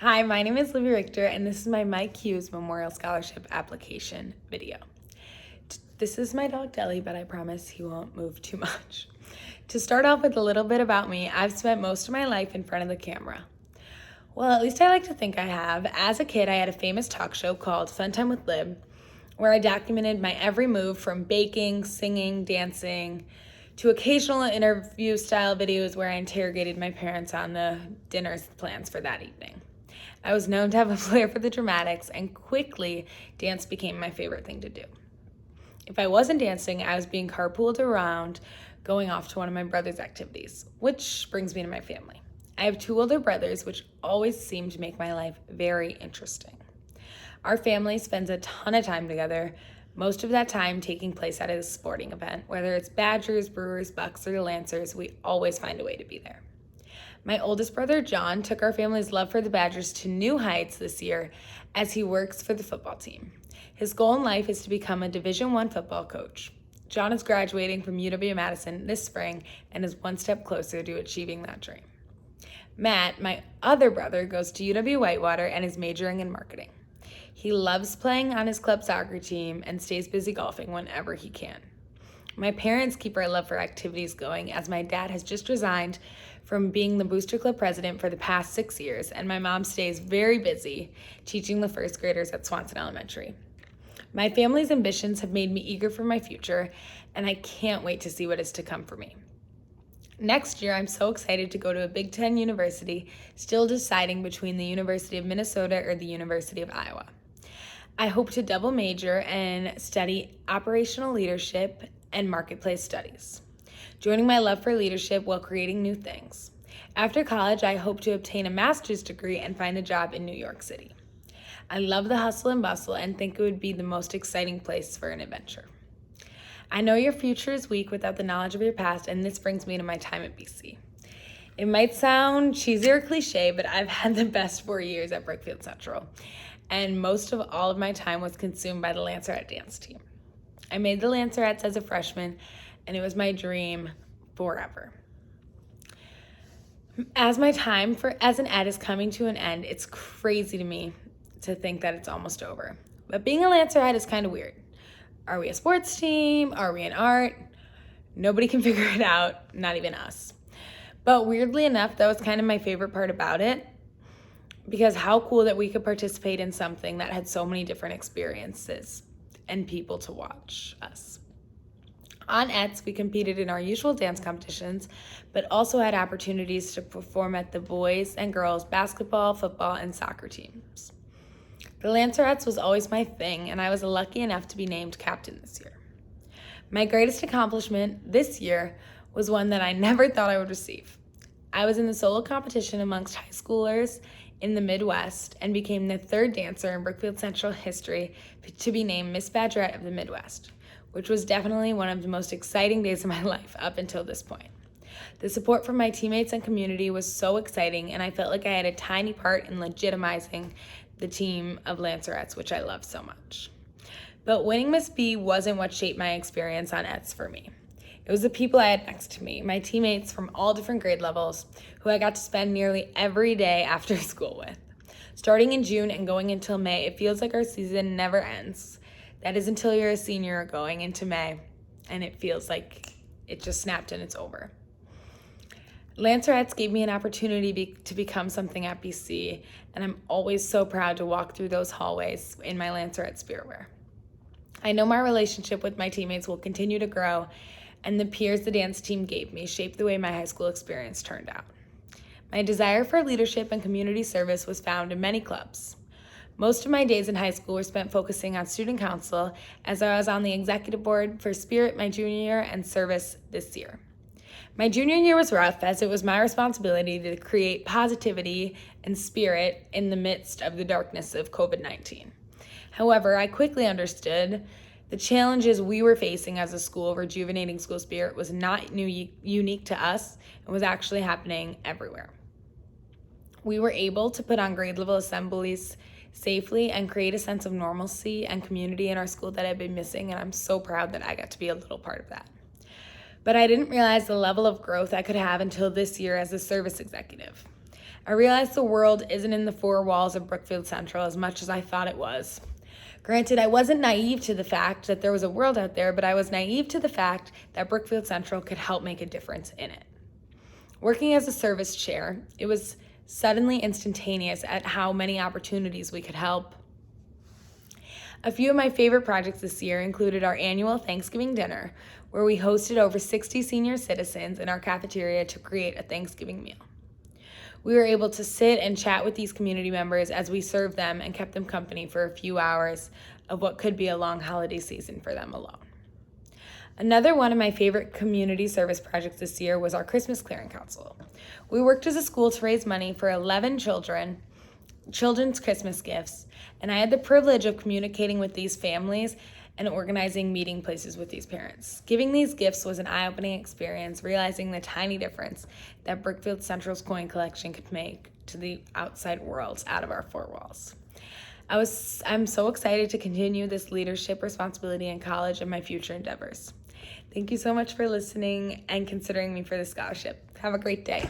Hi, my name is Libby Richter, and this is my Mike Hughes Memorial Scholarship application video. This is my dog Deli, but I promise he won't move too much. To start off with a little bit about me, I've spent most of my life in front of the camera. Well, at least I like to think I have. As a kid, I had a famous talk show called Fun Time with Lib, where I documented my every move from baking, singing, dancing, to occasional interview-style videos where I interrogated my parents on the dinner's plans for that evening. I was known to have a flair for the dramatics, and quickly, dance became my favorite thing to do. If I wasn't dancing, I was being carpooled around, going off to one of my brother's activities, which brings me to my family. I have 2 older brothers, which always seem to make my life very interesting. Our family spends a ton of time together, most of that time taking place at a sporting event. Whether it's Badgers, Brewers, Bucks, or Lancers, we always find a way to be there. My oldest brother, John, took our family's love for the Badgers to new heights this year as he works for the football team. His goal in life is to become a Division I football coach. John is graduating from UW-Madison this spring and is one step closer to achieving that dream. Matt, my other brother, goes to UW-Whitewater and is majoring in marketing. He loves playing on his club soccer team and stays busy golfing whenever he can. My parents keep our love for activities going, as my dad has just resigned from being the Booster Club president for the past 6 years, and my mom stays very busy teaching the first graders at Swanson Elementary. My family's ambitions have made me eager for my future, and I can't wait to see what is to come for me. Next year, I'm so excited to go to a Big Ten university, still deciding between the University of Minnesota or the University of Iowa. I hope to double major and study operational leadership and marketplace studies, joining my love for leadership while creating new things. After college, I hope to obtain a master's degree and find a job in New York City. I love the hustle and bustle and think it would be the most exciting place for an adventure. I know your future is weak without the knowledge of your past, and this brings me to my time at BC. It might sound cheesy or cliche, but I've had the best 4 years at Brookfield Central, and most of all of my time was consumed by the Lancerette dance team. I made the Lancerettes as a freshman, and it was my dream forever. As my time as an ed is coming to an end, it's crazy to me to think that it's almost over. But being a Lancerette is kind of weird. Are we a sports team? Are we an art? Nobody can figure it out, not even us. But weirdly enough, that was kind of my favorite part about it, because how cool that we could participate in something that had so many different experiences and people to watch us. On ETS, we competed in our usual dance competitions, but also had opportunities to perform at the boys and girls basketball, football, and soccer teams. The Lancerettes was always my thing, and I was lucky enough to be named captain this year. My greatest accomplishment this year was one that I never thought I would receive. I was in the solo competition amongst high schoolers in the Midwest and became the 3rd dancer in Brookfield Central history to be named Miss Badgerette of the Midwest, which was definitely one of the most exciting days of my life up until this point. The support from my teammates and community was so exciting, and I felt like I had a tiny part in legitimizing the team of Lancerettes, which I love so much. But winning Miss B wasn't what shaped my experience on ETS for me. It was the people I had next to me, my teammates from all different grade levels, who I got to spend nearly every day after school with. Starting in June and going until May, it feels like our season never ends. That is until you're a senior going into May, and it feels like it just snapped and it's over. Lancerettes gave me an opportunity to become something at BC, and I'm always so proud to walk through those hallways in my Lancerette spirit wear. I know my relationship with my teammates will continue to grow, and the peers the dance team gave me shaped the way my high school experience turned out. My desire for leadership and community service was found in many clubs. Most of my days in high school were spent focusing on student council, as I was on the executive board for Spirit my junior year and Service this year. My junior year was rough, as it was my responsibility to create positivity and spirit in the midst of the darkness of COVID-19. However, I quickly understood the challenges we were facing as a school. Rejuvenating school spirit was not unique to us and was actually happening everywhere. We were able to put on grade level assemblies safely and create a sense of normalcy and community in our school that I've been missing, and I'm so proud that I got to be a little part of that. But I didn't realize the level of growth I could have until this year as a service executive. I realized the world isn't in the four walls of Brookfield Central as much as I thought it was. Granted, I wasn't naive to the fact that there was a world out there, but I was naive to the fact that Brookfield Central could help make a difference in it. Working as a service chair, it was suddenly instantaneous at how many opportunities we could help. A few of my favorite projects this year included our annual Thanksgiving dinner, where we hosted over 60 senior citizens in our cafeteria to create a Thanksgiving meal. We were able to sit and chat with these community members as we served them and kept them company for a few hours of what could be a long holiday season for them alone. Another one of my favorite community service projects this year was our Christmas Clearing Council. We worked as a school to raise money for 11 children's Christmas gifts, and I had the privilege of communicating with these families and organizing meeting places with these parents. Giving these gifts was an eye-opening experience, realizing the tiny difference that Brookfield Central's coin collection could make to the outside world out of our four walls. I'm so excited to continue this leadership responsibility in college and my future endeavors. Thank you so much for listening and considering me for the scholarship. Have a great day.